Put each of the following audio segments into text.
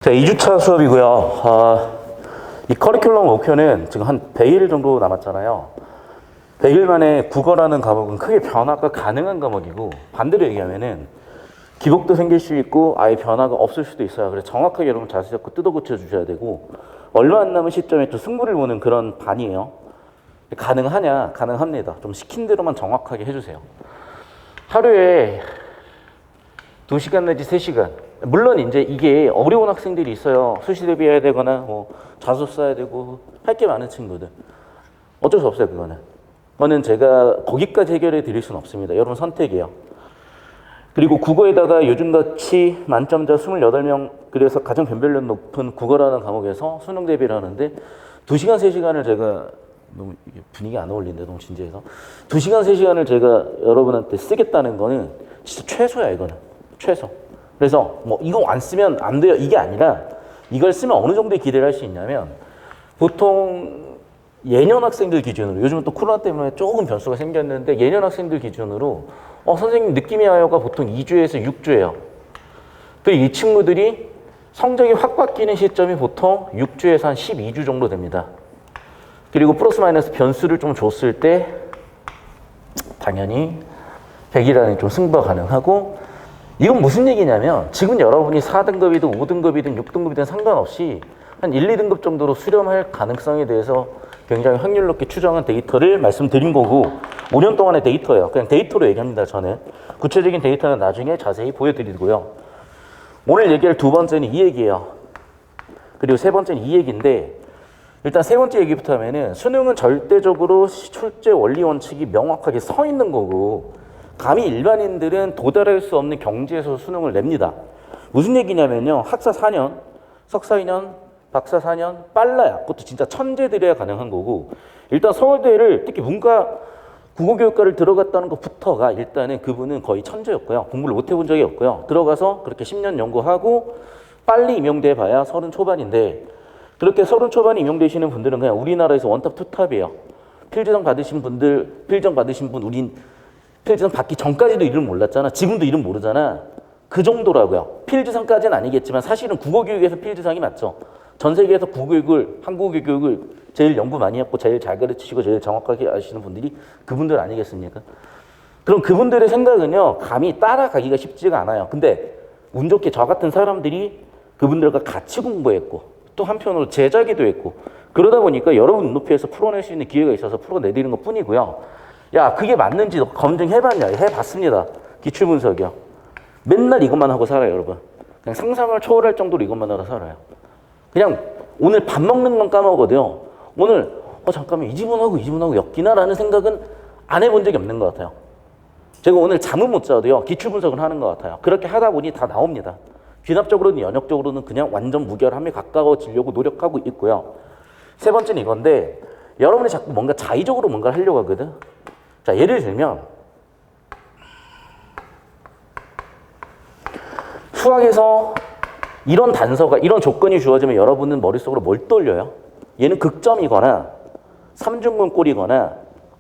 자, 2주차 수업이고요. 이 커리큘럼 목표는 지금 한 100일 정도 남았잖아요. 100일 만에 국어라는 과목은 크게 변화가 가능한 과목이고, 반대로 얘기하면은 기복도 생길 수 있고 아예 변화가 없을 수도 있어요. 그래서 정확하게 여러분 자세 잡고 뜯어 고쳐 주셔야 되고, 얼마 안 남은 시점에 또 승부를 보는 그런 반이에요. 가능하냐? 가능합니다. 좀 시킨 대로만 정확하게 해주세요. 하루에 2시간 내지 3시간. 물론 이제 이게 어려운 학생들이 있어요. 수시 대비해야 되거나 뭐 자소 써야 되고 할 게 많은 친구들. 어쩔 수 없어요, 그거는. 그거는 제가 거기까지 해결해 드릴 수는 없습니다. 여러분 선택이에요. 그리고 국어에다가 요즘같이 만점자 28명, 그래서 가장 변별력 높은 국어라는 과목에서 수능 대비를 하는데 2시간, 3시간을 제가 너무 이게 분위기 안 어울리는데 너무 진지해서 2시간, 3시간을 제가 여러분한테 쓰겠다는 거는 진짜 최소야, 이거는. 최소. 그래서 뭐 이거 안 쓰면 안 돼요, 이게 아니라 이걸 쓰면 어느 정도의 기대를 할 수 있냐면, 보통 예년 학생들 기준으로, 요즘은 또 코로나 때문에 조금 변수가 생겼는데 예년 학생들 기준으로 선생님 느낌이 와요가 보통 2주에서 6주예요. 그리고 이 친구들이 성적이 확 바뀌는 시점이 보통 6주에서 한 12주 정도 됩니다. 그리고 플러스 마이너스 변수를 좀 줬을 때 당연히 100이라는 좀 승부가 가능하고, 이건 무슨 얘기냐면 지금 여러분이 4등급이든 5등급이든 6등급이든 상관없이 한 1, 2등급 정도로 수렴할 가능성에 대해서 굉장히 확률 높게 추정한 데이터를 말씀드린 거고, 5년 동안의 데이터예요. 그냥 데이터로 얘기합니다, 저는. 구체적인 데이터는 나중에 자세히 보여드리고요. 오늘 얘기할 두 번째는 이 얘기예요. 그리고 세 번째는 이 얘기인데, 일단 세 번째 얘기부터 하면은 수능은 절대적으로 출제 원리 원칙이 명확하게 서 있는 거고, 감히 일반인들은 도달할 수 없는 경지에서 수능을 냅니다. 무슨 얘기냐면요, 학사 4년, 석사 2년, 박사 4년, 빨라야, 그것도 진짜 천재들이야 가능한 거고, 일단 서울대를 특히 문과 국어교육과를 들어갔다는 것부터가 일단은 그분은 거의 천재였고요. 공부를 못 해본 적이 없고요. 들어가서 그렇게 10년 연구하고 빨리 임용돼 봐야 30 초반인데, 그렇게 30 초반에 임용되시는 분들은 그냥 우리나라에서 원탑 투탑이에요. 필지정 받으신 분들, 필정 받으신 분, 우린 필지상 받기 전까지도 이름 몰랐잖아. 지금도 이름 모르잖아. 그 정도라고요. 필지상까지는 아니겠지만 사실은 국어교육에서 필지상이 맞죠. 전 세계에서 국어교육을, 한국어 교육을 제일 연구 많이 했고 제일 잘 가르치시고 제일 정확하게 아시는 분들이 그분들 아니겠습니까? 그럼 그분들의 생각은요, 감히 따라가기가 쉽지가 않아요. 근데 운 좋게 저 같은 사람들이 그분들과 같이 공부했고 또 한편으로 제자기도 했고, 그러다 보니까 여러분 눈높이에서 풀어낼 수 있는 기회가 있어서 풀어내드리는 것 뿐이고요. 야, 그게 맞는지 검증해봤냐? 해봤습니다. 기출분석이요. 맨날 이것만 하고 살아요, 여러분. 그냥 상상을 초월할 정도로 이것만 하고 살아요. 그냥 오늘 밥 먹는 건 까먹거든요. 오늘 잠깐만 이 지문하고 이 지문하고 엮이나라는 생각은 안 해본 적이 없는 것 같아요. 제가 오늘 잠은 못 자도요, 기출분석을 하는 것 같아요. 그렇게 하다 보니 다 나옵니다. 귀납적으로는 연역적으로는 그냥 완전 무결함에 가까워지려고 노력하고 있고요. 세 번째는 이건데, 여러분이 자꾸 뭔가 자의적으로 뭔가를 하려고 하거든. 자, 예를 들면 수학에서 이런 단서가, 이런 조건이 주어지면 여러분은 머릿속으로 뭘 떠올려요? 얘는 극점이거나 삼중근꼴이거나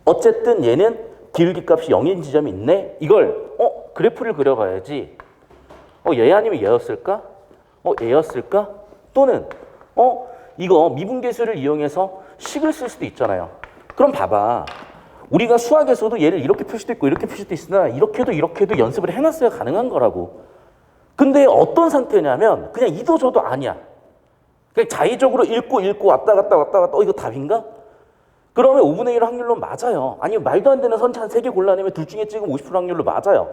어쨌든 얘는 기울기값이 0인 지점이 있네? 이걸 그래프를 그려봐야지. 얘 아니면 얘였을까? 얘였을까? 또는 이거 미분계수를 이용해서 식을 쓸 수도 있잖아요. 그럼 봐봐. 우리가 수학에서도 얘를 이렇게 풀 수도 있고 이렇게 풀 수도 있으나 이렇게도 연습을 해놨어야 가능한 거라고. 근데 어떤 상태냐면 그냥 이도 저도 아니야. 그냥 자의적으로 읽고 왔다 갔다 이거 답인가? 그러면 5분의 1 확률로 맞아요. 아니면 말도 안 되는 선차 한 3개 골라내면 둘 중에 찍으면 50% 확률로 맞아요.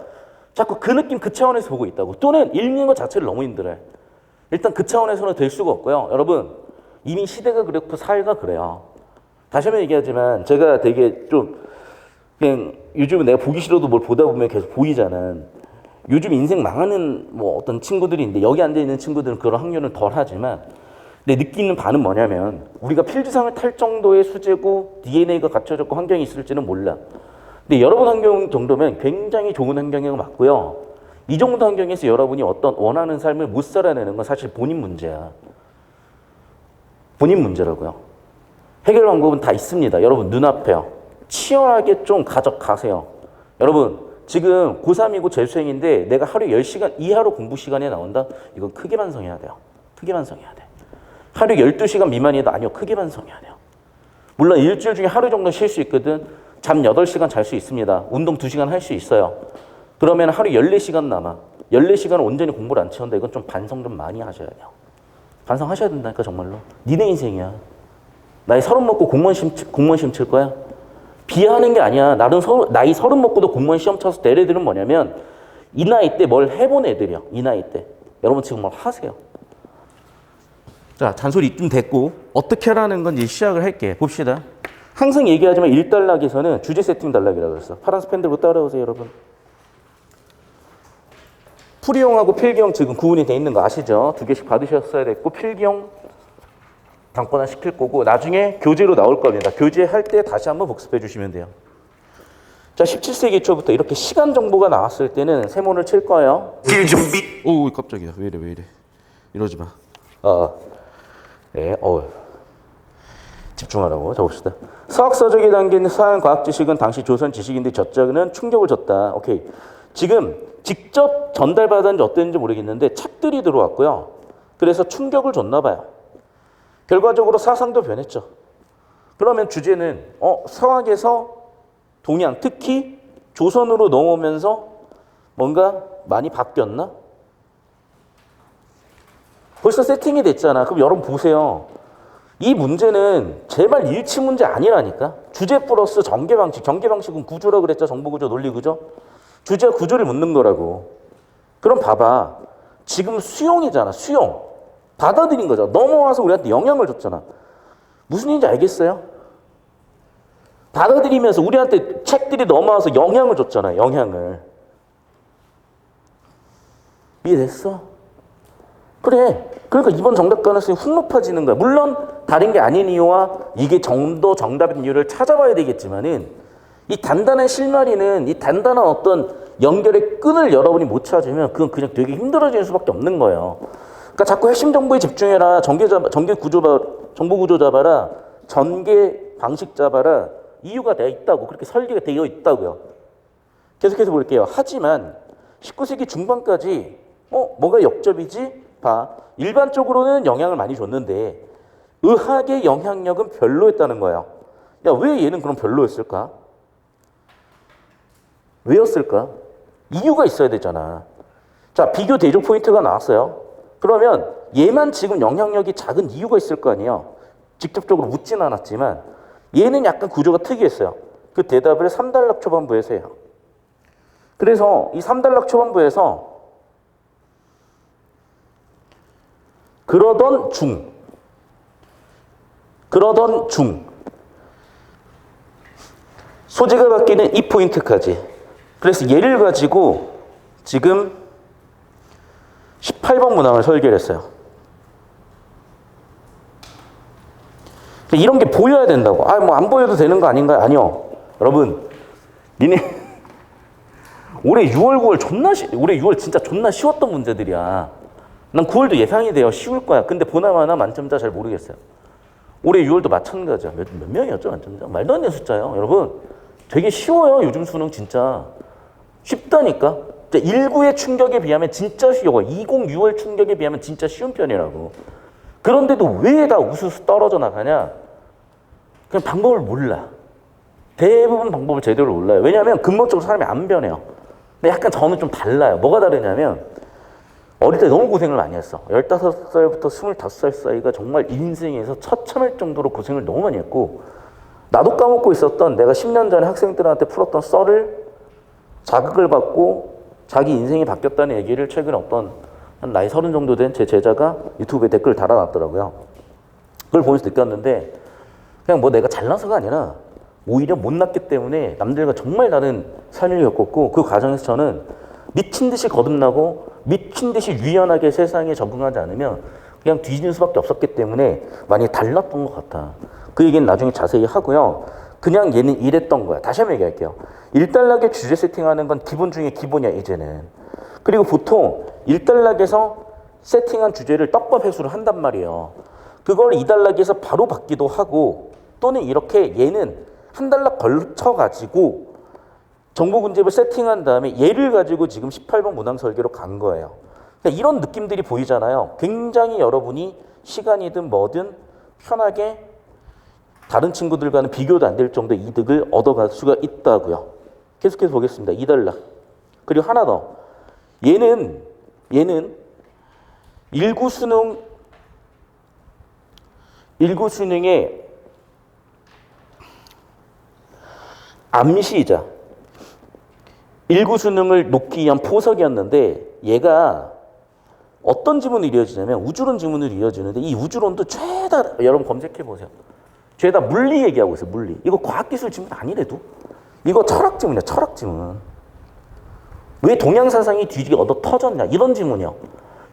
자꾸 그 느낌, 그 차원에서 보고 있다고. 또는 읽는 것 자체를 너무 힘들어요. 일단 그 차원에서는 될 수가 없고요. 여러분, 이미 시대가 그렇고 사회가 그래요. 다시 한번 얘기하지만 제가 되게 좀 그냥 요즘은 내가 보기 싫어도 뭘 보다 보면 계속 보이잖아. 요즘 인생 망하는 뭐 어떤 친구들이 있는데, 여기 앉아있는 친구들은 그런 확률은 덜 하지만 내 느끼는 바는 뭐냐면, 우리가 필지상을 탈 정도의 수재고 DNA가 갖춰졌고 환경이 있을지는 몰라. 근데 여러분 환경 정도면 굉장히 좋은 환경이 맞고요. 이 정도 환경에서 여러분이 어떤 원하는 삶을 못 살아내는 건 사실 본인 문제야. 본인 문제라고요. 해결 방법은 다 있습니다. 여러분 눈앞에요. 치열하게 좀 가져가세요. 여러분 지금 고3이고 재수생인데 내가 하루에 10시간 이하로 공부 시간이 나온다? 이건 크게 반성해야 돼요. 크게 반성해야 돼. 하루 12시간 미만이도 아니요. 크게 반성해야 돼요. 물론 일주일 중에 하루 정도 쉴 수 있거든. 잠 8시간 잘 수 있습니다. 운동 2시간 할 수 있어요. 그러면 하루 14시간 남아. 14시간을 온전히 공부를 안 채운다. 이건 좀 반성 좀 많이 하셔야 돼요. 반성하셔야 된다니까 정말로. 니네 인생이야. 나이 30 먹고 공무원 시험 칠 거야? 비하하는 게 아니야. 나이 30 먹고도 공무원 시험 쳐서 될 애들은 뭐냐면 이 나이 때 뭘 해본 애들이야. 이 나이 때. 여러분 지금 뭘 하세요. 자, 잔소리 좀 됐고 어떻게 하라는 건지 시작을 할게. 봅시다. 항상 얘기하지만 1단락에서는 주제 세팅 단락이라고 그랬어. 파란색 펜들로 따라오세요, 여러분. 풀이용하고 필기용 지금 구분이 돼 있는 거 아시죠? 2개씩 받으셨어야 됐고 필기용 당권화 시킬 거고 나중에 교재로 나올 겁니다. 교재할 때 다시 한번 복습해 주시면 돼요. 자, 17세기 초부터 이렇게 시간 정보가 나왔을 때는 세모를 칠 거예요. 오, 깜짝이야. 왜 이래. 이러지 마. 네, 집중하라고 적읍시다. 서학서적에 담긴 서양 과학 지식은 당시 조선 지식인들 젖자는 충격을 줬다. 오케이. 지금 직접 전달받았는지 어땠는지 모르겠는데 책들이 들어왔고요. 그래서 충격을 줬나 봐요. 결과적으로 사상도 변했죠. 그러면 주제는 서학에서 동양, 특히 조선으로 넘어오면서 뭔가 많이 바뀌었나? 벌써 세팅이 됐잖아. 그럼 여러분 보세요. 이 문제는 제발 일치 문제 아니라니까. 주제 플러스 전개 방식. 전개 방식은 구조라고 그랬죠. 정보구조, 논리구조. 주제와 구조를 묻는 거라고. 그럼 봐봐. 지금 수용이잖아. 수용. 받아들인 거죠. 넘어와서 우리한테 영향을 줬잖아. 무슨 얘기인지 알겠어요? 받아들이면서 우리한테 책들이 넘어와서 영향을 줬잖아요. 영향을. 이해됐어? 그래. 그러니까 이번 정답 가능성이 훅 높아지는 거야. 물론 다른 게 아닌 이유와 이게 정답인 이유를 찾아봐야 되겠지만은 이 단단한 실마리는 이 단단한 어떤 연결의 끈을 여러분이 못 찾으면 그건 그냥 되게 힘들어지는 수밖에 없는 거예요. 그러니까 자꾸 핵심 정보에 집중해라. 정보 구조 잡아라. 전개 방식 잡아라. 이유가 되어 있다고. 그렇게 설계가 되어 있다고요. 계속해서 볼게요. 하지만 19세기 중반까지 뭐가 역접이지? 봐. 일반적으로는 영향을 많이 줬는데 의학의 영향력은 별로였다는 거예요. 야, 왜 얘는 그럼 별로였을까? 왜였을까? 이유가 있어야 되잖아. 자, 비교 대조 포인트가 나왔어요. 그러면 얘만 지금 영향력이 작은 이유가 있을 거 아니에요. 직접적으로 묻진 않았지만 얘는 약간 구조가 특이했어요. 그 대답을 3단락 초반부에서 해요. 그래서 이 3단락 초반부에서 그러던 중 소재가 바뀌는 이 포인트까지. 그래서 얘를 가지고 지금 18번 문항을 설계를 했어요. 이런 게 보여야 된다고. 뭐 안 보여도 되는 거 아닌가요? 아니요. 여러분, 니네 올해 6월, 9월 올해 6월 진짜 존나 쉬웠던 문제들이야. 난 9월도 예상이 돼요. 쉬울 거야. 근데 보나마나 만점자 잘 모르겠어요. 올해 6월도 마찬가지야. 몇 명이었죠, 만점자? 말도 안 되는 숫자예요. 여러분, 되게 쉬워요. 요즘 수능 진짜. 쉽다니까. 19의 충격에 비하면 진짜 쉬워. 20, 6월 충격에 비하면 진짜 쉬운 편이라고. 그런데도 왜 다 우수수 떨어져 나가냐? 그냥 방법을 몰라. 대부분 방법을 제대로 몰라요. 왜냐하면 근본적으로 사람이 안 변해요. 근데 약간 저는 좀 달라요. 뭐가 다르냐면 어릴 때 너무 고생을 많이 했어. 15살부터 25살 사이가 정말 인생에서 처참할 정도로 고생을 너무 많이 했고 나도 까먹고 있었던 내가 10년 전에 학생들한테 풀었던 썰을 자극을 받고 자기 인생이 바뀌었다는 얘기를 최근에 어떤 한 나이 30 정도 된 제 제자가 유튜브에 댓글을 달아놨더라고요. 그걸 보면서 느꼈는데 그냥 뭐 내가 잘나서가 아니라 오히려 못났기 때문에 남들과 정말 다른 삶을 겪었고 그 과정에서 저는 미친 듯이 거듭나고 미친 듯이 유연하게 세상에 적응하지 않으면 그냥 뒤지는 수밖에 없었기 때문에 많이 달랐던 것 같아. 그 얘기는 나중에 자세히 하고요. 그냥 얘는 이랬던 거야. 다시 한번 얘기할게요. 1단락에 주제 세팅하는 건 기본 중에 기본이야, 이제는. 그리고 보통 1단락에서 세팅한 주제를 떡밥 회수를 한단 말이에요. 그걸 2단락에서 바로 받기도 하고 또는 이렇게 얘는 한 단락 걸쳐가지고 정보 군집을 세팅한 다음에 얘를 가지고 지금 18번 문항 설계로 간 거예요. 그러니까 이런 느낌들이 보이잖아요. 굉장히 여러분이 시간이든 뭐든 편하게 다른 친구들과는 비교도 안 될 정도의 이득을 얻어갈 수가 있다고요. 계속해서 보겠습니다. 2달러. 그리고 하나 더. 얘는 일구 수능의 암시이자 일구 수능을 놓기 위한 포석이었는데 얘가 어떤 지문을 이루어지냐면 우주론 지문을 이루어지는데 이 우주론도 죄다 여러분 검색해 보세요. 죄다 물리 얘기하고 있어요. 물리. 이거 과학기술 지문 아니래도 이거 철학 지문이야. 철학 지문. 왜 동양 사상이 뒤지게 얻어 터졌냐 이런 지문이요.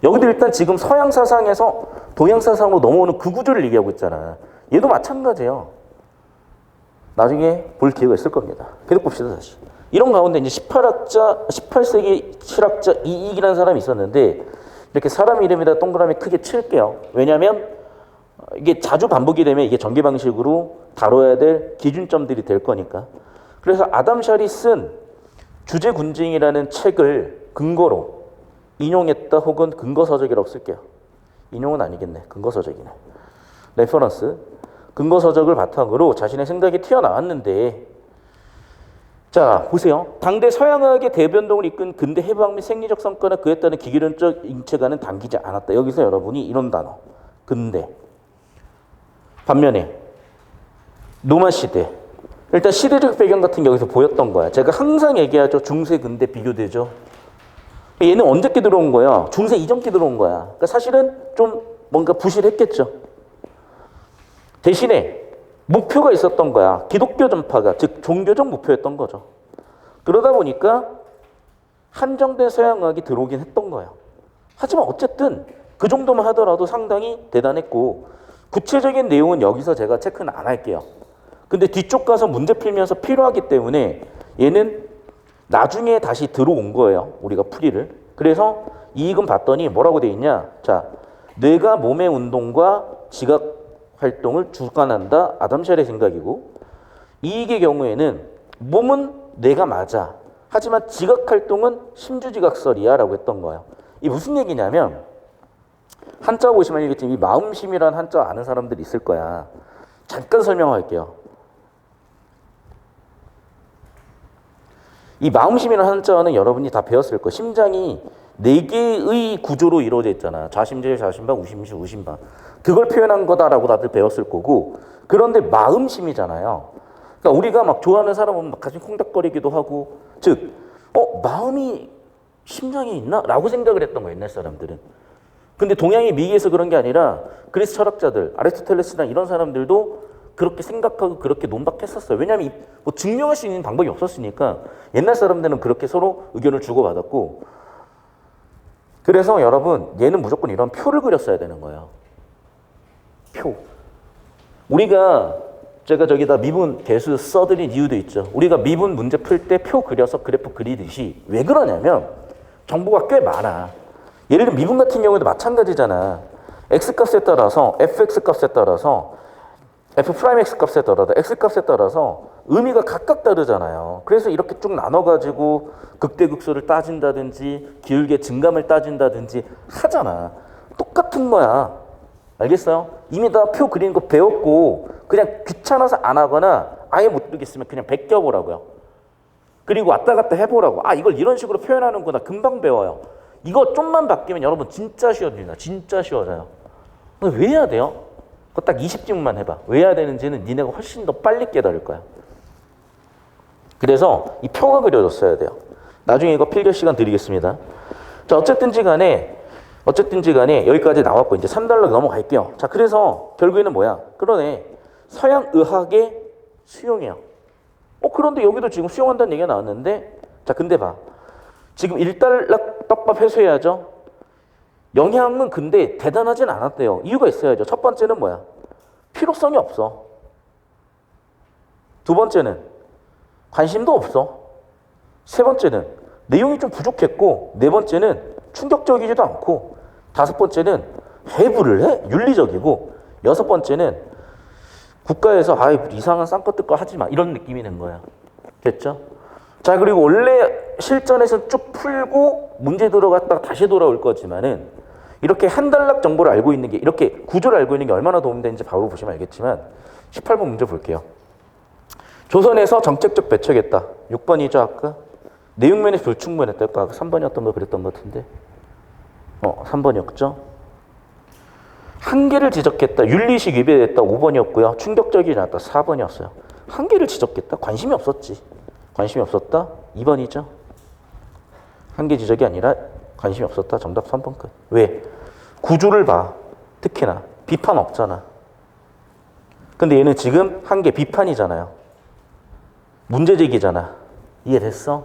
여기도 일단 지금 서양 사상에서 동양 사상으로 넘어오는 그 구조를 얘기하고 있잖아. 얘도 마찬가지예요. 나중에 볼 기회가 있을 겁니다. 계속 봅시다 다시. 이런 가운데 이제 18세기 실학자 이익이라는 사람이 있었는데 이렇게 사람 이름에다 동그라미 크게 칠게요. 왜냐하면 이게 자주 반복이 되면 이게 전개 방식으로 다뤄야 될 기준점들이 될 거니까. 그래서 아담 샬이 쓴 주제 군증이라는 책을 근거로 인용했다 혹은 근거서적이라고 쓸게요. 인용은 아니겠네. 근거서적이네. 레퍼런스. 근거서적을 바탕으로 자신의 생각이 튀어나왔는데 자 보세요. 당대 서양의학의 대변동을 이끈 근대 해방 및 생리적 성과나 그에 따른 기계론적 인체관은 당기지 않았다. 여기서 여러분이 이런 단어. 근대. 반면에 로마 시대. 일단 시대적 배경 같은 게 여기서 보였던 거야. 제가 항상 얘기하죠. 중세 근대 비교되죠. 얘는 언제께 들어온 거야? 중세 이전께 들어온 거야. 그러니까 사실은 좀 뭔가 부실했겠죠. 대신에 목표가 있었던 거야. 기독교 전파가, 즉 종교적 목표였던 거죠. 그러다 보니까 한정된 서양의학이 들어오긴 했던 거예요. 하지만 어쨌든 그 정도만 하더라도 상당히 대단했고 구체적인 내용은 여기서 제가 체크는 안 할게요. 근데 뒤쪽 가서 문제 풀면서 필요하기 때문에 얘는 나중에 다시 들어온 거예요. 우리가 풀이를. 그래서 이익은 봤더니 뭐라고 돼 있냐. 자, 뇌가 몸의 운동과 지각 활동을 주관한다. 아담 샬의 생각이고 이익의 경우에는 몸은 뇌가 맞아. 하지만 지각 활동은 심주지각설이야 라고 했던 거예요. 이게 무슨 얘기냐면 한자 보시면 알겠지만 이 마음심이라는 한자 아는 사람들이 있을 거야. 잠깐 설명할게요. 이 마음심이라는 한자는 여러분이 다 배웠을 거예요. 심장이 4개의 구조로 이루어져 있잖아. 좌심질, 좌심방, 우심실, 우심방. 그걸 표현한 거다라고 다들 배웠을 거고 그런데 마음심이잖아요. 그러니까 우리가 막 좋아하는 사람은 막 가슴 콩닥거리기도 하고 즉 마음이 심장에 있나? 라고 생각을 했던 거예요. 옛날 사람들은. 근데 동양이 미개해서 그런 게 아니라 그리스 철학자들, 아리스토텔레스나 이런 사람들도 그렇게 생각하고 그렇게 논박했었어요. 왜냐하면 뭐 증명할 수 있는 방법이 없었으니까 옛날 사람들은 그렇게 서로 의견을 주고받았고 그래서 여러분 얘는 무조건 이런 표를 그렸어야 되는 거예요. 표. 우리가 제가 저기다 미분 개수 써드린 이유도 있죠. 우리가 미분 문제 풀 때 표 그려서 그래프 그리듯이 왜 그러냐면 정보가 꽤 많아. 예를 들면 미분 같은 경우에도 마찬가지잖아. x값에 따라서 fx값에 따라서 f'x 값에 따라서 x값에 따라서 의미가 각각 다르잖아요. 그래서 이렇게 쭉 나눠가지고 극대극소를 따진다든지 기울기의 증감을 따진다든지 하잖아. 똑같은 거야. 알겠어요? 이미 다 표 그리는 거 배웠고 그냥 귀찮아서 안 하거나 아예 못 그리겠으면 그냥 베껴보라고요. 그리고 왔다 갔다 해보라고. 아 이걸 이런 식으로 표현하는구나. 금방 배워요. 이거 좀만 바뀌면 여러분 진짜 쉬워집니다. 진짜 쉬워져요. 근데 왜 해야 돼요? 그거 딱 20질문만 해봐. 왜 해야 되는지는 니네가 훨씬 더 빨리 깨달을 거야. 그래서 이 표가 그려졌어야 돼요. 나중에 이거 필기 시간 드리겠습니다. 자, 어쨌든지 간에 여기까지 나왔고 이제 3달러 넘어갈게요. 자, 그래서 결국에는 뭐야? 그러네. 서양 의학의 수용이에요. 그런데 여기도 지금 수용한다는 얘기가 나왔는데 자, 근데 봐. 지금 1달러 떡밥 회수해야죠. 영향은 근데 대단하진 않았대요. 이유가 있어야죠. 첫 번째는 뭐야? 필요성이 없어. 두 번째는 관심도 없어. 세 번째는 내용이 좀 부족했고 네 번째는 충격적이지도 않고 다섯 번째는 해부를 해? 윤리적이고 여섯 번째는 국가에서 이상한 쌍꺼뜯거 하지 마 이런 느낌이 된 거야. 됐죠? 자, 그리고 원래 실전에서 쭉 풀고 문제 들어갔다가 다시 돌아올 거지만은 이렇게 한 단락 정보를 알고 있는 게 이렇게 구조를 알고 있는 게 얼마나 도움되는지 바로 보시면 알겠지만 18번 문제 볼게요. 조선에서 정책적 배척했다. 6번이죠 아까? 내용면에서 불충분했다. 아까 3번이었던 거 그랬던 것 같은데 3번이었죠? 한계를 지적했다. 윤리식 위배됐다. 5번이었고요. 충격적이지 않았다. 4번이었어요. 한계를 지적했다. 관심이 없었지. 관심이 없었다. 2번이죠. 한계 지적이 아니라 관심이 없었다. 정답 3번 끝. 왜? 구조를 봐. 특히나 비판 없잖아. 근데 얘는 지금 한계 비판이잖아요. 문제제기잖아. 이해됐어?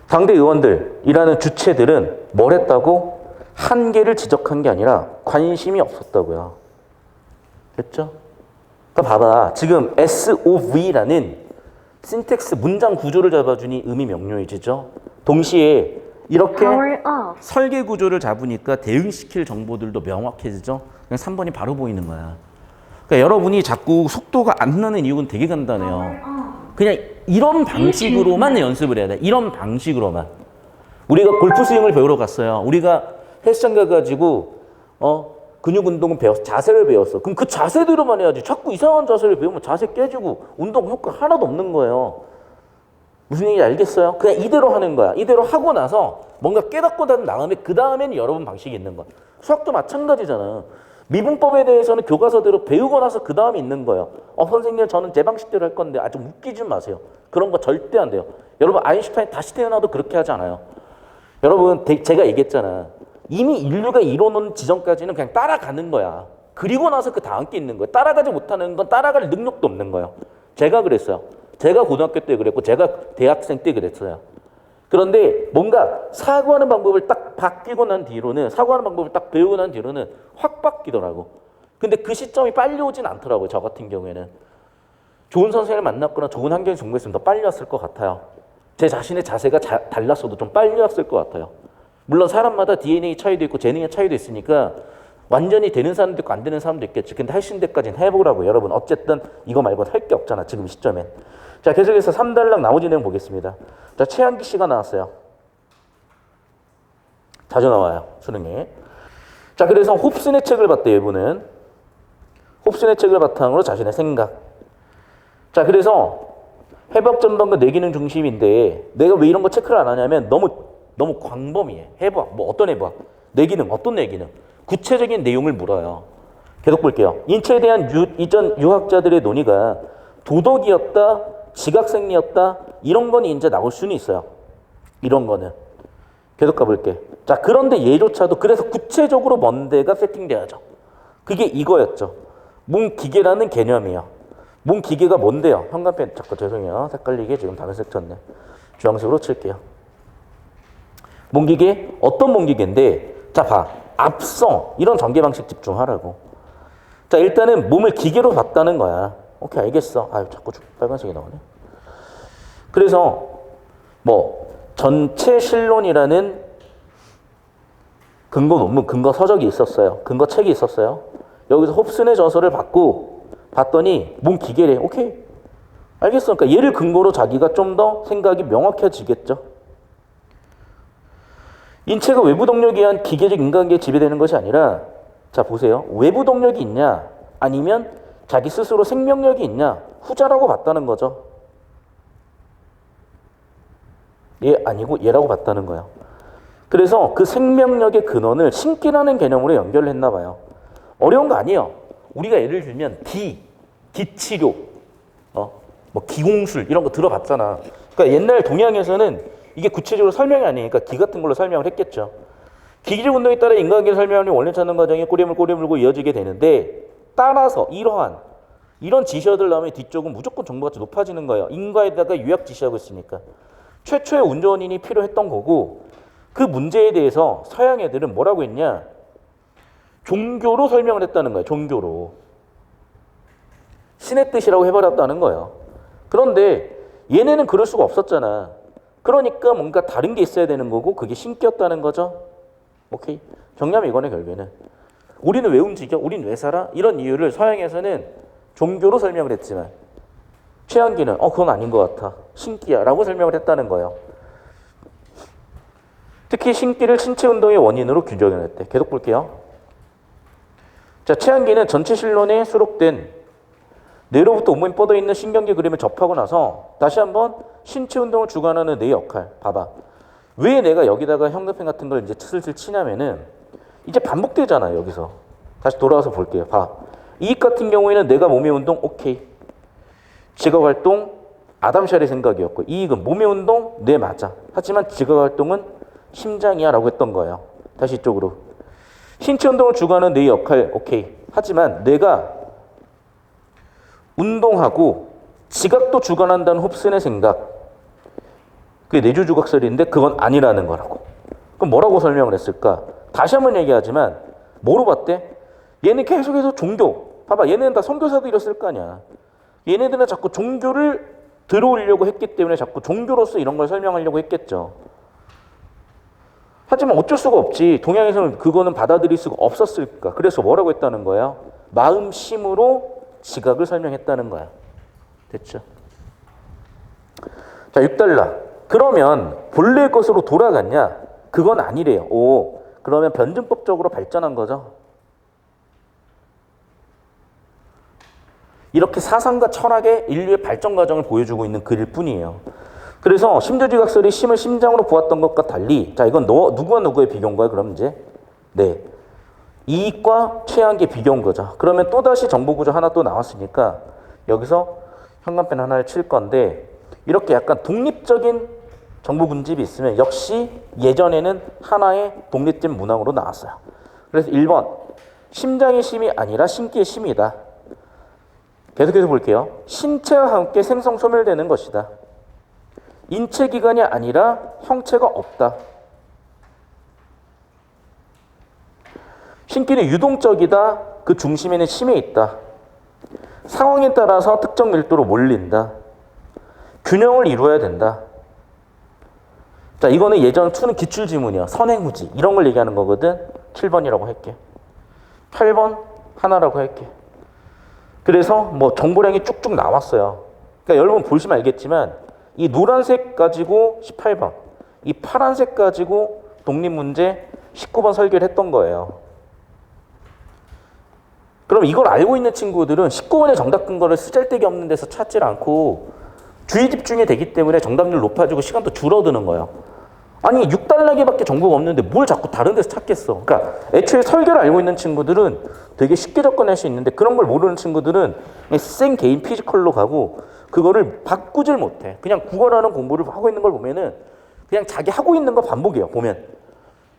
당대 의원들이라는 주체들은 뭘 했다고? 한계를 지적한 게 아니라 관심이 없었다고요. 됐죠? 그러니까 봐봐. 지금 SOV라는 신텍스 문장 구조를 잡아주니 의미 명료해지죠. 동시에 이렇게 설계 구조를 잡으니까 대응시킬 정보들도 명확해지죠. 그냥 3번이 바로 보이는 거야. 그러니까 여러분이 자꾸 속도가 안 나는 이유는 되게 간단해요. 그냥 이런 방식으로만 연습을 해야 돼. 이런 방식으로만. 우리가 골프 스윙을 배우러 갔어요. 우리가 헬스장 가가지고 근육 운동은 배웠어. 자세를 배웠어. 그럼 그 자세대로만 해야지. 자꾸 이상한 자세를 배우면 자세 깨지고 운동 효과 하나도 없는 거예요. 무슨 얘기인지 알겠어요? 그냥 이대로 하는 거야. 이대로 하고 나서 뭔가 깨닫고 난 다음에 그 다음에는 여러분 방식이 있는 거야. 수학도 마찬가지잖아. 미분법에 대해서는 교과서대로 배우고 나서 그 다음에 있는 거예요. 선생님 저는 제 방식대로 할 건데 아주 웃기지 마세요. 그런 거 절대 안 돼요. 여러분 아인슈타인 다시 태어나도 그렇게 하지 않아요. 여러분 제가 얘기했잖아. 이미 인류가 이뤄놓은 지점까지는 그냥 따라가는 거야. 그리고 나서 그 다음 게 있는 거야. 따라가지 못하는 건 따라갈 능력도 없는 거예요. 제가 그랬어요. 제가 고등학교 때 그랬고 제가 대학생 때 그랬어요. 그런데 뭔가 사고하는 방법을 딱 바뀌고 난 뒤로는 사고하는 방법을 딱 배우고 난 뒤로는 확 바뀌더라고. 근데 그 시점이 빨리 오진 않더라고요. 저 같은 경우에는. 좋은 선생님을 만났거나 좋은 환경에 종구했으면 더 빨리 왔을 것 같아요. 제 자신의 자세가 달랐어도 좀 빨리 왔을 것 같아요. 물론 사람마다 DNA 차이도 있고 재능의 차이도 있으니까 완전히 되는 사람도 있고 안 되는 사람도 있겠지. 근데 하신 데까지는 해보라고 여러분. 어쨌든 이거 말고는 할 게 없잖아. 지금 시점엔. 자, 계속해서 3단락 나머지 내용 보겠습니다. 자, 최한기 씨가 나왔어요. 자주 나와요. 수능에. 자, 그래서 홉슨의 책을 봤대요. 이분은. 홉슨의 책을 바탕으로 자신의 생각. 자, 그래서 해부학 전반과 뇌기능 중심인데 내가 왜 이런 거 체크를 안 하냐면 너무 광범위해. 해부학. 뭐 어떤 해부학? 뇌기능. 어떤 뇌기능? 구체적인 내용을 물어요. 계속 볼게요. 인체에 대한 이전 유학자들의 논의가 도덕이었다, 지각생리였다, 이런 건 이제 나올 수는 있어요. 이런 거는. 계속 가볼게. 자, 그런데 얘조차도 그래서 구체적으로 뭔데가 세팅돼야죠. 그게 이거였죠. 몸기계라는 개념이에요. 몸기계가 뭔데요? 현관펜 자꾸 죄송해요. 헷갈리게 지금 다른 색 쳤네. 주황색으로 칠게요. 몸기계 어떤 몸기계인데 자 봐. 앞서 이런 전개 방식 집중하라고. 자, 일단은 몸을 기계로 봤다는 거야. 오케이, 알겠어. 아유, 자꾸 빨간색이 나오네. 그래서 뭐 전체 실론이라는 근거 논문, 근거 서적이 있었어요. 근거 책이 있었어요. 여기서 홉슨의 저서를 봤더니 몸 기계래. 오케이, 알겠어. 그러니까 얘를 근거로 자기가 좀 더 생각이 명확해지겠죠. 인체가 외부 동력에 의한 기계적 인간계에 지배되는 것이 아니라 자 보세요. 외부 동력이 있냐 아니면 자기 스스로 생명력이 있냐 후자라고 봤다는 거죠. 얘 아니고 얘라고 봤다는 거예요. 그래서 그 생명력의 근원을 신기라는 개념으로 연결을 했나 봐요. 어려운 거 아니에요. 우리가 예를 들면 기치료, 뭐 기공술 이런 거 들어봤잖아. 그러니까 옛날 동양에서는 이게 구체적으로 설명이 아니니까 기 같은 걸로 설명을 했겠죠. 기기적 운동에 따라 인간관계를 설명하는 원래 찾는 과정에 꼬리 물고 이어지게 되는데 따라서 이런 지시어들 나오면 뒤쪽은 무조건 정보가치 높아지는 거예요. 인과에다가 유약 지시하고 있으니까. 최초의 운전인이 필요했던 거고 그 문제에 대해서 서양 애들은 뭐라고 했냐. 종교로 설명을 했다는 거예요. 종교로. 신의 뜻이라고 해버렸다는 거예요. 그런데 얘네는 그럴 수가 없었잖아. 그러니까 뭔가 다른 게 있어야 되는 거고 그게 신기였다는 거죠. 오케이. 정리하면 이거네 결국에는. 우리는 왜 움직여? 우리는 왜 살아? 이런 이유를 서양에서는 종교로 설명을 했지만 최한기는 그건 아닌 것 같아. 신기야 라고 설명을 했다는 거예요. 특히 신기를 신체 운동의 원인으로 규정해냈대. 계속 볼게요. 자, 체한기는 전체 실론에 수록된 뇌로부터 온몸에 뻗어있는 신경계 그림을 접하고 나서 다시 한번 신체 운동을 주관하는 뇌 역할. 봐봐. 왜 내가 여기다가 형광펜 같은 걸 이제 슬슬 치냐면은 이제 반복되잖아요, 여기서. 다시 돌아와서 볼게요. 봐. 이익 같은 경우에는 내가 몸의 운동, 오케이. 지각 활동, 아담샬의 생각이었고, 이익은 몸의 운동, 뇌 맞아. 하지만 지각 활동은 심장이야 라고 했던 거예요. 다시 이쪽으로. 신체 운동을 주관하는 뇌 역할, 오케이. 하지만 내가 운동하고 지각도 주관한다는 홉슨의 생각. 그게 내주주각설인데 그건 아니라는 거라고. 그럼 뭐라고 설명을 했을까? 다시 한번 얘기하지만 뭐로 봤대? 얘는 계속해서 종교. 봐봐, 얘네는 다 선교사들이었을 거 아니야. 얘네들은 자꾸 종교를 들어오려고 했기 때문에 자꾸 종교로서 이런 걸 설명하려고 했겠죠. 하지만 어쩔 수가 없지. 동양에서는 그거는 받아들일 수가 없었을까. 그래서 뭐라고 했다는 거야? 마음심으로 지각을 설명했다는 거야. 됐죠? 자, 6달러. 그러면 본래 것으로 돌아갔냐? 그건 아니래요. 오, 그러면 변증법적으로 발전한 거죠. 이렇게 사상과 철학의 인류의 발전 과정을 보여주고 있는 글일 뿐이에요. 그래서 심조지각설이 심을 심장으로 보았던 것과 달리, 자, 이건 누구와 누구의 비교인 거야? 그럼 이제 네, 이익과 최악의 비교인 거죠. 그러면 또다시 정보구조 하나 또 나왔으니까 여기서 형광펜 하나를 칠 건데, 이렇게 약간 독립적인 정보 군집이 있으면 역시 예전에는 하나의 독립된 문항으로 나왔어요. 그래서 1번, 심장의 심이 아니라 신기의 심이다. 계속해서 볼게요. 신체와 함께 생성 소멸되는 것이다. 인체기관이 아니라 형체가 없다. 신기는 유동적이다. 그 중심에는 심에 있다. 상황에 따라서 특정 밀도로 몰린다. 균형을 이루어야 된다. 자, 이거는 예전 추는 기출지문이야. 선행후지. 이런 걸 얘기하는 거거든. 7번이라고 할게. 8번 하나라고 할게. 그래서 뭐 정보량이 쭉쭉 나왔어요. 그러니까 여러분 보시면 알겠지만 이 노란색 가지고 18번, 이 파란색 가지고 독립문제 19번 설계를 했던 거예요. 그럼 이걸 알고 있는 친구들은 19번의 정답 근거를 쓰잘데기 없는 데서 찾질 않고 주의 집중이 되기 때문에 정답률 높아지고 시간도 줄어드는 거예요. 아니 6단락에밖에 정보가 없는데 뭘 자꾸 다른 데서 찾겠어. 그러니까 애초에 설계를 알고 있는 친구들은 되게 쉽게 접근할 수 있는데 그런 걸 모르는 친구들은 그냥 생 개인 피지컬로 가고 그거를 바꾸질 못해. 그냥 국어라는 공부를 하고 있는 걸 보면은 그냥 자기 하고 있는 거 반복이에요. 보면.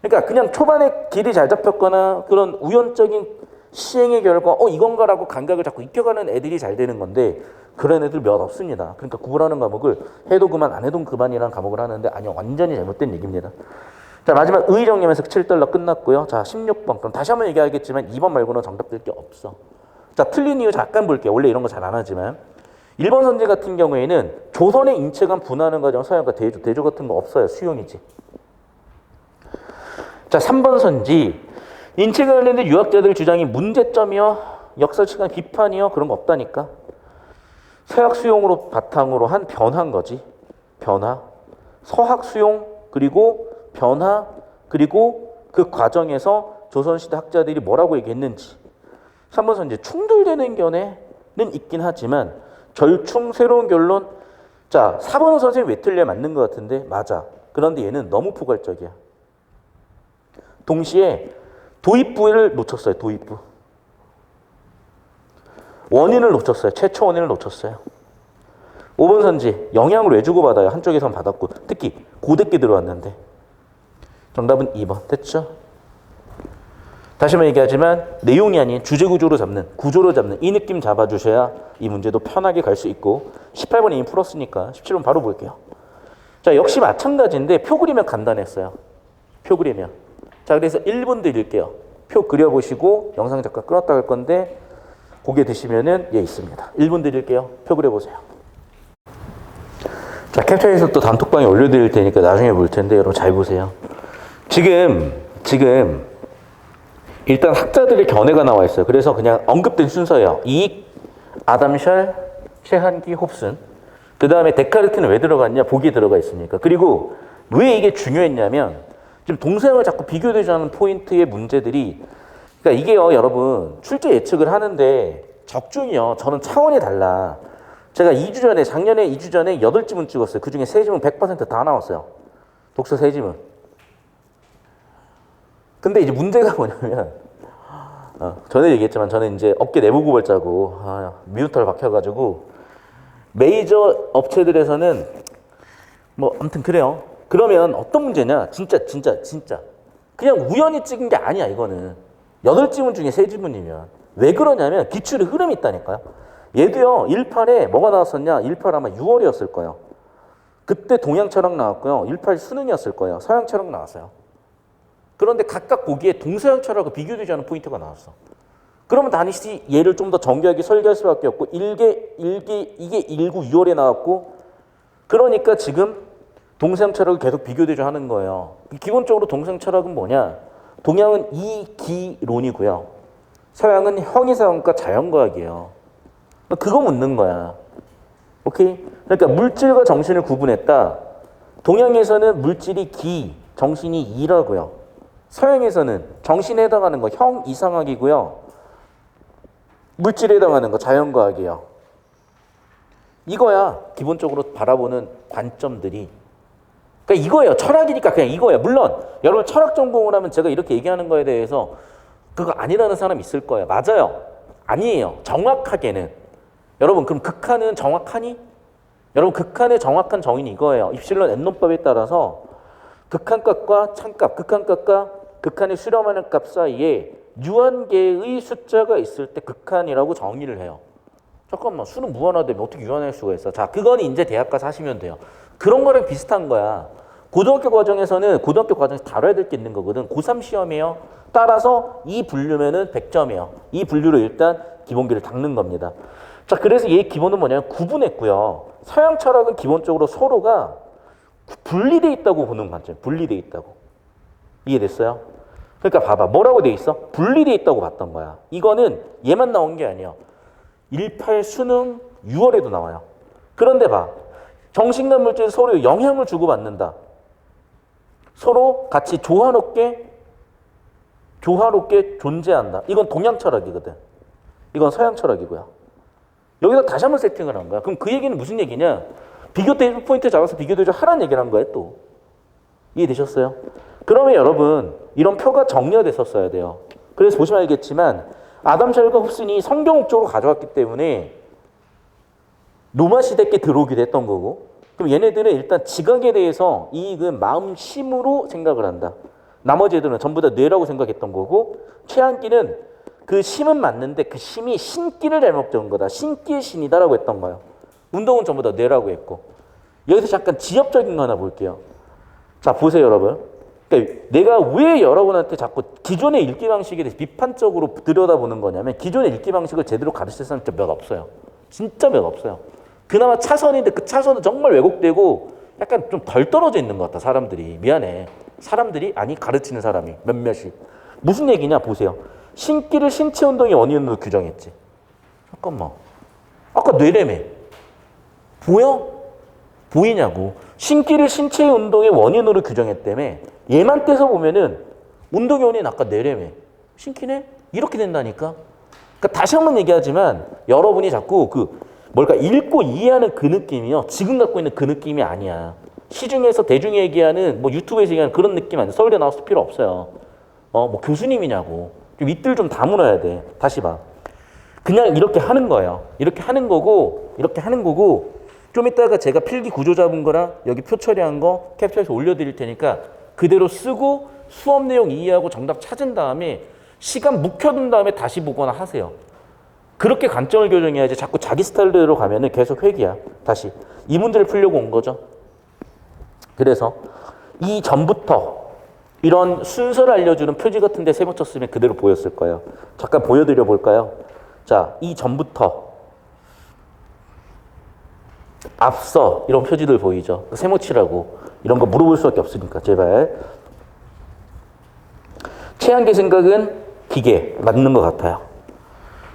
그러니까 그냥 초반에 길이 잘 잡혔거나 그런 우연적인 시행의 결과 이건가라고 감각을 자꾸 익혀가는 애들이 잘 되는 건데 그런 애들 몇 없습니다. 그러니까 국어라는 과목을 해도 그만 안 해도 그만이라는 과목을 하는데 아니요, 완전히 잘못된 얘기입니다. 자, 마지막 의정님에서 7달러 끝났고요. 자, 16번. 그럼 다시 한번 얘기하겠지만 2번 말고는 정답 될 게 없어. 자, 틀린 이유 잠깐 볼게요. 원래 이런 거 잘 안 하지만 1번 선지 같은 경우에는 조선의 인체관 분화하는 과정 서양과 대조 같은 거 없어요. 수용이지. 자, 3번 선지 인체 관련된 유학자들 주장이 문제점이요, 역사 시간 비판이요, 그런 거 없다니까. 서학 수용으로 바탕으로 한 변화인 거지. 변화. 서학 수용 그리고 변화 그리고 그 과정에서 조선시대 학자들이 뭐라고 얘기했는지. 3번 선지 충돌되는 견해는 있긴 하지만 절충 새로운 결론. 자, 4번 선생님 왜 틀려? 맞는 것 같은데 맞아. 그런데 얘는 너무 포괄적이야. 동시에 도입부를 놓쳤어요. 도입부. 원인을 놓쳤어요. 최초 원인을 놓쳤어요. 5번 선지 영향을 왜 주고받아요? 한쪽에선 받았고 특히 고대께 들어왔는데. 정답은 2번. 됐죠? 다시 한번 얘기하지만 내용이 아닌 주제 구조로 잡는, 구조로 잡는 이 느낌 잡아주셔야 이 문제도 편하게 갈 수 있고 18번 이미 풀었으니까 17번 바로 볼게요. 자, 역시 마찬가지인데 표 그리면 간단했어요. 표 그리면. 자, 그래서 1분 드릴게요. 표 그려보시고 영상 잠깐 끊었다 할 건데 고개 드시면은 예 있습니다. 1분 드릴게요. 표 그려보세요. 자, 캡처해서 또 단톡방에 올려드릴 테니까 나중에 볼 텐데 여러분 잘 보세요. 지금 일단 학자들의 견해가 나와 있어요. 그래서 그냥 언급된 순서예요. 이익, 아담샬, 최한기, 홉슨. 그 다음에 데카르트는 왜 들어갔냐? 복이 들어가 있으니까. 그리고 왜 이게 중요했냐면 지금 동서양을 자꾸 비교되자는 포인트의 문제들이, 그러니까 이게요, 여러분, 출제 예측을 하는데 적중이요, 저는 차원이 달라. 제가 2주 전에, 작년에 2주 전에 8지문 찍었어요. 그 중에 3지문 100%다 나왔어요. 독서 3지문. 근데 이제 문제가 뭐냐면, 전에 얘기했지만 저는 이제 업계 내부 고발자고, 미우털 박혀가지고, 메이저 업체들에서는 뭐, 아무튼 그래요. 그러면 어떤 문제냐? 진짜. 그냥 우연히 찍은 게 아니야, 이거는. 8지문 중에 3지문이면. 왜 그러냐면, 기출의 흐름이 있다니까요. 얘도요, 1판에 뭐가 나왔었냐? 1판 아마 6월이었을 거예요. 그때 동양 철학 나왔고요. 1판 수능이었을 거예요. 서양 철학 나왔어요. 그런데 각각 보기에 동서양 철학과 비교되지 않은 포인트가 나왔어. 그러면 다시 얘를 좀 더 정교하게 설계할 수밖에 없고, 이게 19, 6월에 나왔고, 그러니까 지금 동서양 철학을 계속 비교되죠 하는 거예요. 기본적으로 동서양 철학은 뭐냐? 동양은 이기론이고요. 서양은 형이사학과 자연과학이에요. 그거 묻는 거야. 오케이? 그러니까 물질과 정신을 구분했다. 동양에서는 물질이 기, 정신이 이라고요. 서양에서는 정신에 해당하는 거 형이상학이고요. 물질에 해당하는 거 자연과학이에요. 이거야 기본적으로 바라보는 관점들이. 그러니까 이거예요. 철학이니까 그냥 이거예요. 물론 여러분 철학 전공을 하면 제가 이렇게 얘기하는 거에 대해서 그거 아니라는 사람 있을 거예요. 맞아요. 아니에요. 정확하게는. 여러분 그럼 극한은 정확하니? 여러분 극한의 정확한 정의는 이거예요. 입실론 N론법에 따라서 극한값과 찬값, 극한값과 극한의 수렴하는 값 사이에 유한계의 숫자가 있을 때 극한이라고 정의를 해요. 잠깐만, 수는 무한하다면 어떻게 유한할 수가 있어? 자, 그건 이제 대학 가서 하시면 돼요. 그런 거랑 비슷한 거야. 고등학교 과정에서 다뤄야 될 게 있는 거거든. 고3 시험이에요. 따라서 이 분류면은 100점이에요. 이 분류로 일단 기본기를 닦는 겁니다. 자, 그래서 얘 기본은 뭐냐면 구분했고요. 서양 철학은 기본적으로 서로가 분리돼 있다고 보는 관점. 분리돼 있다고. 이해됐어요? 그러니까 봐봐. 뭐라고 돼 있어? 분리돼 있다고 봤던 거야. 이거는 얘만 나온 게 아니야. 18 수능 6월에도 나와요. 그런데 봐. 정신과 물질 서로 영향을 주고받는다. 서로 같이 조화롭게 존재한다. 이건 동양 철학이거든. 이건 서양 철학이고요. 여기다 다시 한번 세팅을 한 거야. 그럼 그 얘기는 무슨 얘기냐? 비교 포인트 잡아서 비교 대조 하라는 얘기를 한 거야, 또. 이해되셨어요? 그러면 여러분, 이런 표가 정리됐었어야 돼요. 그래서 보시면 알겠지만, 아담 샬과 흡슨이 성경 목적으로 가져왔기 때문에 로마 시대께 들어오기도 했던 거고, 그럼 얘네들은 일단 지각에 대해서 이익은 마음심으로 생각을 한다. 나머지 애들은 전부 다 뇌라고 생각했던 거고, 최한기는 그 심은 맞는데 그 심이 신기를 잘못 적은 거다. 신기의 신이다라고 했던 거예요. 운동은 전부 다 뇌라고 했고. 여기서 잠깐 지엽적인 거 하나 볼게요. 자, 보세요, 여러분. 그러니까 내가 왜 여러분한테 자꾸 기존의 읽기 방식에 대해서 비판적으로 들여다보는 거냐면, 기존의 읽기 방식을 제대로 가르칠 사람 진짜 몇 없어요. 진짜 몇 없어요. 그나마 차선인데 그 차선은 정말 왜곡되고 약간 좀 덜 떨어져 있는 것 같다, 사람들이. 미안해. 사람들이? 아니, 가르치는 사람이 몇몇이. 무슨 얘기냐, 보세요. 신기를 신체 운동의 원인으로 규정했지. 잠깐만. 아까 뇌래며. 보여? 보이냐고. 신기를 신체 운동의 원인으로 규정했다며. 얘만 떼서 보면은 운동의 원인 아까 뇌래며. 신기네? 이렇게 된다니까. 그러니까 다시 한번 얘기하지만 여러분이 자꾸 읽고 이해하는 그 느낌이요. 지금 갖고 있는 그 느낌이 아니야. 시중에서 대중이 얘기하는 뭐 유튜브에서 얘기하는 그런 느낌 아니야. 서울대 나왔을 필요 없어요. 뭐 교수님이냐고. 좀 이들 좀 다물어야 돼. 다시 봐. 그냥 이렇게 하는 거예요. 이렇게 하는 거고 좀 이따가 제가 필기 구조 잡은 거랑 여기 표 처리한 거 캡처해서 올려드릴 테니까 그대로 쓰고 수업 내용 이해하고 정답 찾은 다음에 시간 묵혀둔 다음에 다시 보거나 하세요. 그렇게 관점을 교정해야지 자꾸 자기 스타일대로 가면은 계속 회귀야. 다시. 이 문제를 풀려고 온 거죠. 그래서 이 전부터 이런 순서를 알려주는 표지 같은 데 세모 쳤으면 그대로 보였을 거예요. 잠깐 보여드려 볼까요? 자, 이 전부터 앞서 이런 표지들 보이죠? 세모 치라고. 이런 거 물어볼 수밖에 없으니까 제발. 최한계 생각은 기계 맞는 것 같아요.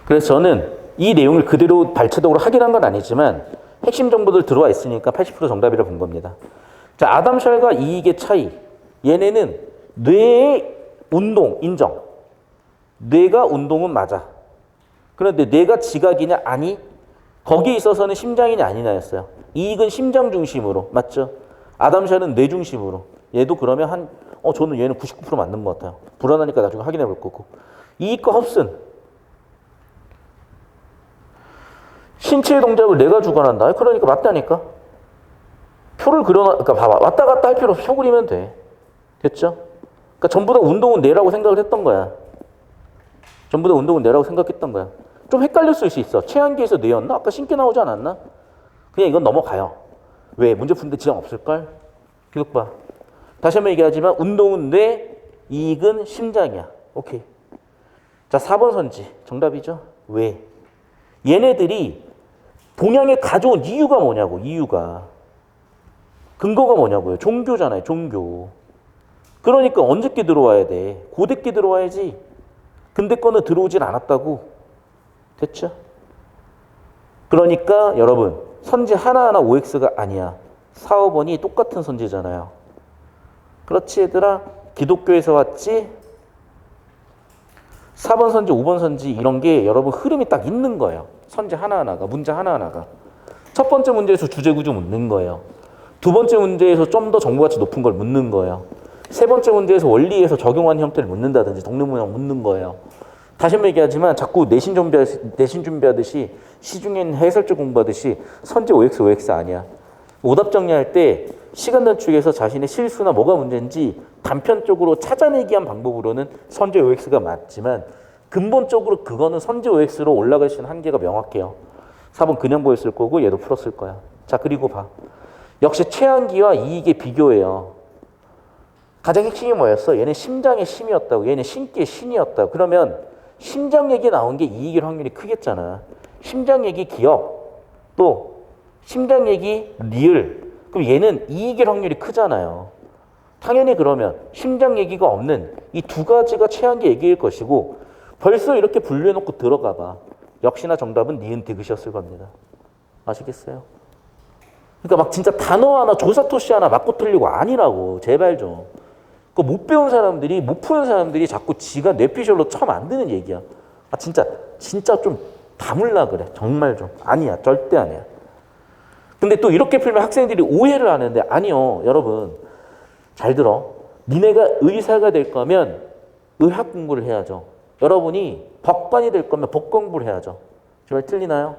그래서 저는 이 내용을 그대로 발췌적으로 확인한 건 아니지만 핵심 정보들 들어와 있으니까 80% 정답이라 본 겁니다. 자, 아담 샬과 이익의 차이. 얘네는 뇌의 운동 인정. 뇌가 운동은 맞아. 그런데 뇌가 지각이냐? 아니. 거기에 있어서는 심장이냐 아니냐였어요. 이익은 심장 중심으로. 맞죠? 아담샤는 뇌 중심으로. 얘도 그러면 저는 얘는 99% 맞는 것 같아요. 불안하니까 나중에 확인해 볼 거고. 이익과 흡슨. 신체의 동작을 내가 주관한다. 그러니까 맞다니까. 표를 그러니까 봐봐. 왔다 갔다 할 필요 없이 표 그리면 돼. 됐죠? 그러니까 전부 다 운동은 뇌라고 생각을 했던 거야. 전부 다 운동은 뇌라고 생각했던 거야. 좀 헷갈렸을 수 있어. 최한기에서 뇌였나? 아까 신기 나오지 않았나? 그냥 이건 넘어가요. 왜? 문제 푸는데 지장 없을걸? 계속 봐. 다시 한번 얘기하지만 운동은 뇌, 이익은 심장이야. 오케이. 자, 4번 선지. 정답이죠? 왜? 얘네들이 동양에 가져온 이유가 뭐냐고. 이유가. 근거가 뭐냐고요. 종교잖아요. 종교. 그러니까 언제께 들어와야 돼? 고대께 들어와야지. 근대 거는 들어오질 않았다고. 됐죠? 그러니까 여러분 선지 하나하나 OX가 아니야. 4, 5번이 똑같은 선지잖아요. 그렇지 얘들아? 기독교에서 왔지? 4번 선지, 5번 선지 이런 게 여러분 흐름이 딱 있는 거예요. 선지 하나하나가, 문제 하나하나가. 첫 번째 문제에서 주제구조 묻는 거예요. 두 번째 문제에서 좀 더 정보가치 높은 걸 묻는 거예요. 세 번째 문제에서 원리에서 적용하는 형태를 묻는다든지 동네문항 묻는 거예요. 다시 한번 얘기하지만 자꾸 내신 준비하듯이 시중엔 해설적 공부하듯이 선지 OX, OX 아니야. 오답 정리할 때 시간 단축에서 자신의 실수나 뭐가 문제인지 단편적으로 찾아내기 위한 방법으로는 선지 OX가 맞지만 근본적으로 그거는 선지 OX로 올라갈 수 있는 한계가 명확해요. 4번 그냥 보였을 거고 얘도 풀었을 거야. 자, 그리고 봐. 역시 최한기와 이익의 비교예요. 가장 핵심이 뭐였어? 얘는 심장의 심이었다고. 얘는 신기의 신이었다고. 그러면 심장 얘기 나온 게 이익일 확률이 크겠잖아. 심장 얘기 기억, 또 심장 얘기 리을. 그럼 얘는 이익일 확률이 크잖아요. 당연히 그러면 심장 얘기가 없는 이 두 가지가 최한기 얘기일 것이고 벌써 이렇게 분류해놓고 들어가 봐. 역시나 정답은 니은 디귿이었을 겁니다. 아시겠어요? 그러니까 막 진짜 단어 하나 조사토시 하나 맞고 틀리고 아니라고. 제발 좀. 그 못 배운 사람들이, 못 푸는 사람들이 자꾸 지가 뇌피셜로 처음 안 드는 얘기야. 아, 진짜 좀 다물라 그래. 정말 좀. 아니야. 절대 아니야. 근데 또 이렇게 풀면 학생들이 오해를 하는데, 아니요. 여러분. 잘 들어. 니네가 의사가 될 거면 의학 공부를 해야죠. 여러분이 법관이 될 거면 법 공부를 해야죠. 제발 틀리나요?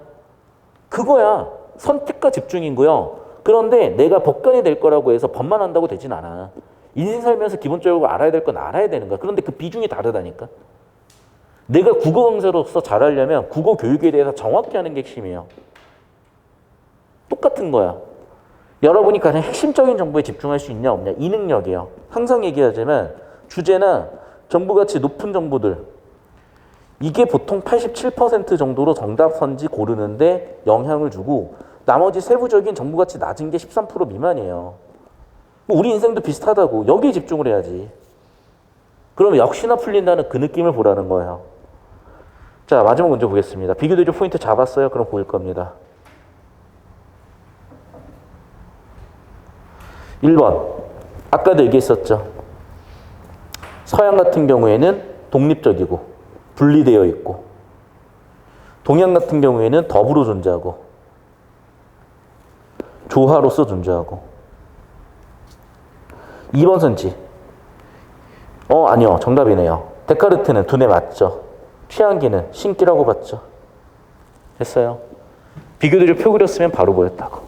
그거야. 선택과 집중인 거요. 그런데 내가 법관이 될 거라고 해서 법만 한다고 되진 않아. 인생 살면서 기본적으로 알아야 될 건 알아야 되는 거야. 그런데 그 비중이 다르다니까. 내가 국어 강사로서 잘하려면 국어 교육에 대해서 정확히 하는 게 핵심이에요. 똑같은 거야. 여러분이 가장 핵심적인 정보에 집중할 수 있냐 없냐. 이 능력이에요. 항상 얘기하자면 주제나 정보가치 높은 정보들 이게 보통 87% 정도로 정답 선지 고르는데 영향을 주고 나머지 세부적인 정보가치 낮은 게 13% 미만이에요. 우리 인생도 비슷하다고. 여기에 집중을 해야지. 그러면 역시나 풀린다는 그 느낌을 보라는 거예요. 자, 마지막 문제 보겠습니다. 비교대조 포인트 잡았어요? 그럼 보일 겁니다. 1번. 아까도 얘기했었죠. 서양 같은 경우에는 독립적이고 분리되어 있고 동양 같은 경우에는 더불어 존재하고 조화로서 존재하고 2번 선지. 아니요. 정답이네요. 데카르트는 두뇌 맞죠. 최한기는 신기라고 봤죠. 됐어요. 비교대조 표 그렸으면 바로 보였다고.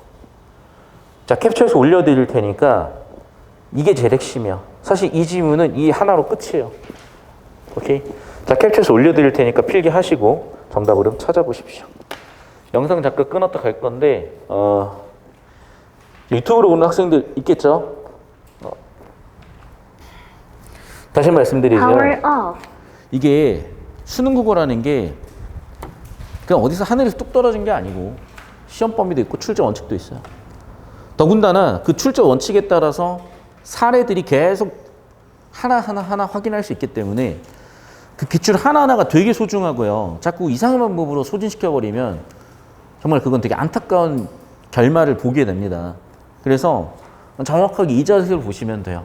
자, 캡처해서 올려드릴 테니까 이게 제일 핵심이야. 사실 이 질문은 이 하나로 끝이에요. 오케이? 자, 캡처해서 올려드릴 테니까 필기하시고 정답을 찾아보십시오. 영상 잠깐 끊었다 갈 건데 유튜브로 보는 학생들 있겠죠? 다시 말씀드리면 이게 수능 국어라는 게 그냥 어디서 하늘에서 뚝 떨어진 게 아니고 시험 범위도 있고 출제 원칙도 있어요. 더군다나 그 출제 원칙에 따라서 사례들이 계속 하나하나 확인할 수 있기 때문에 그 기출 하나하나가 되게 소중하고요. 자꾸 이상한 방법으로 소진시켜버리면 정말 그건 되게 안타까운 결말을 보게 됩니다. 그래서 정확하게 이 자세로 보시면 돼요.